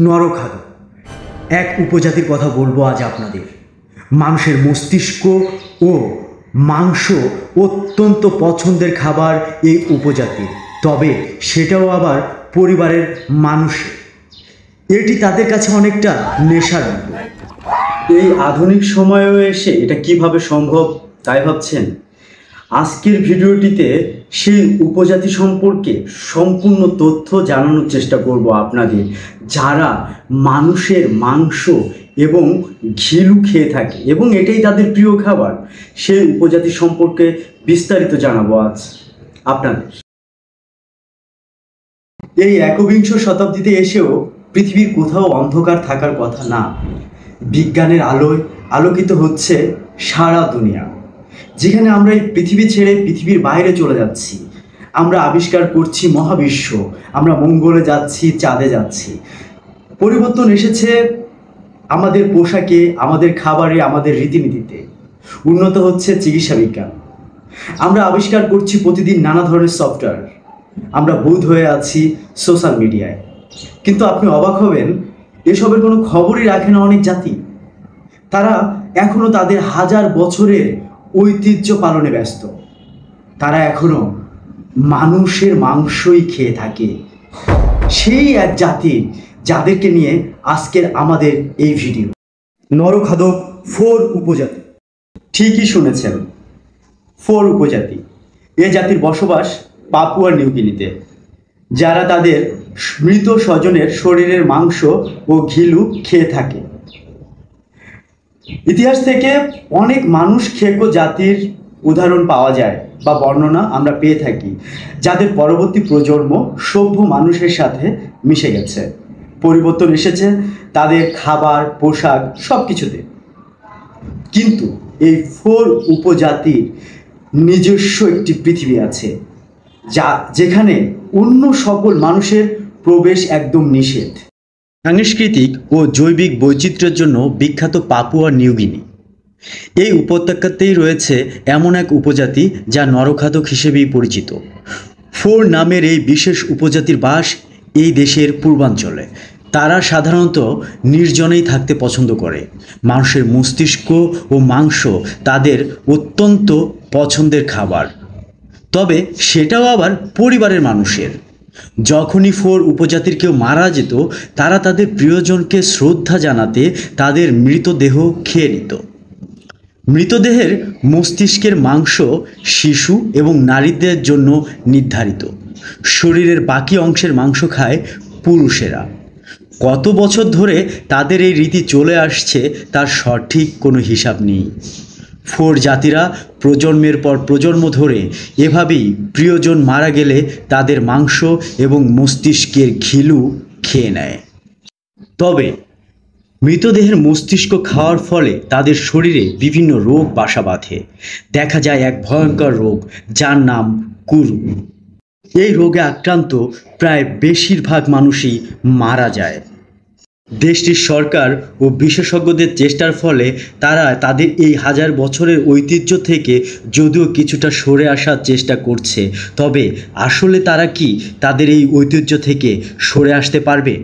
নরখাদক এক উপজাতির কথা বলবো আজ আপনাদের। মানুষের মস্তিষ্ক ও মাংস অত্যন্ত পছন্দের খাবার এই উপজাতির, তবে সেটাও আবার পরিবারের মানুষের। এটি তাদের কাছে অনেকটা নেশার মতো। এই আধুনিক সময়েও এসে এটা কিভাবে সম্ভব তাই ভাবছেন? আজকের ভিডিওটিতে সেই উপজাতি সম্পর্কে সম্পূর্ণ তথ্য জানানোর চেষ্টা করব আপনাদের, যারা মানুষের মাংস এবং ঘিলু খেয়ে থাকে এবং এটাই তাদের প্রিয় খাবার। সেই উপজাতি সম্পর্কে বিস্তারিত জানাবো আজ আপনাদের। এই একবিংশ শতাব্দীতে এসেও পৃথিবীর কোথাও অন্ধকার থাকার কথা না। বিজ্ঞানের আলোয় আলোকিত হচ্ছে সারা দুনিয়া। যেখানে আমরা এই পৃথিবী ছেড়ে পৃথিবীর বাইরে চলে যাচ্ছি, আমরা আবিষ্কার করছি মহাবিশ্ব, আমরা মঙ্গলে যাচ্ছি, চাঁদে যাচ্ছি। পরিবর্তন এসেছে আমাদের পোশাকে, আমাদের খাবারে, আমাদের রীতিনীতিতে। উন্নত হচ্ছে চিকিৎসা বিজ্ঞান। আমরা আবিষ্কার করছি প্রতিদিন নানা ধরনের সফটওয়্যার। আমরা বোধ হয়ে আছি সোশ্যাল মিডিয়ায়। কিন্তু আপনি অবাক হবেন, এসবের কোনো খবরই রাখে না অনেক জাতি। তারা এখনো তাদের হাজার বছরের ঐতিহ্য পালনে ব্যস্ত। তারা এখনো মানুষের মাংসই খেয়ে থাকে। সেই এক জাতি যাদেরকে নিয়ে আজকের আমাদের এই ভিডিও। নরখাদক 4 উপজাতি। ঠিকই শুনেছেন, 4 উপজাতি। এ জাতির বসবাস পাপুয়া নিউগিনিতে, যারা তাদের মৃত স্বজনের শরীরের মাংস ও ঘিলু খেয়ে থাকে। ইতিহাস থেকে অনেক মানুষ খেকো জাতির উদাহরণ পাওয়া যায় বা বর্ণনা আমরা পেয়ে থাকি, যাদের পরবর্তী প্রজন্ম সভ্য মানুষের সাথে মিশে গেছে। পরিবর্তন এসেছে তাদের খাবার, পোশাক সব কিছুতে। কিন্তু এই 4 উপজাতির নিজস্ব একটি পৃথিবী আছে, যেখানে অন্য সকল মানুষের প্রবেশ একদম নিষেধ। সাংস্কৃতিক ও জৈবিক বৈচিত্র্যের জন্য বিখ্যাত পাপুয়া নিউগিনি। এই উপত্যকাতেই রয়েছে এমন এক উপজাতি যা নরখাদক হিসেবেই পরিচিত। 4 নামের এই বিশেষ উপজাতির বাস এই দেশের পূর্বাঞ্চলে। তারা সাধারণত নির্জনেই থাকতে পছন্দ করে। মানুষের মস্তিষ্ক ও মাংস তাদের অত্যন্ত পছন্দের খাবার, তবে সেটাও আবার পরিবারের মানুষের। যখনই 4 উপজাতির কেউ মারা যেত, তারা তাদের প্রিয়জনকে শ্রদ্ধা জানাতে তাদের মৃতদেহ খেয়ে নিত। মৃতদেহের মস্তিষ্কের মাংস শিশু এবং নারীদের জন্য নির্ধারিত। শরীরের বাকি অংশের মাংস খায় পুরুষেরা। কত বছর ধরে তাদের এই রীতি চলে আসছে তার সঠিক কোনো হিসাব নেই। 4 জাতিরা প্রজন্মের পর প্রজন্ম ধরে এভাবেই প্রিয়জন মারা গেলে তাদের মাংস এবং মস্তিষ্কের ঘিলু খেয়ে নেয়। তবে মৃতদেহের মস্তিষ্ক খাওয়ার ফলে তাদের শরীরে বিভিন্ন রোগ বাসা বাঁধে। দেখা যায় এক ভয়ঙ্কর রোগ, যার নাম কুরু। এই রোগে আক্রান্ত প্রায় বেশিরভাগ মানুষই মারা যায়। দেশটির সরকার ও বিশেষজ্ঞদের চেষ্টার ফলে তারা তাদের এই হাজার বছরের ঐতিহ্য থেকে যদিও কিছুটা সরে আসার চেষ্টা করছে, তবে আসলে তারা কি তাদের এই ঐতিহ্য থেকে সরে আসতে পারবে?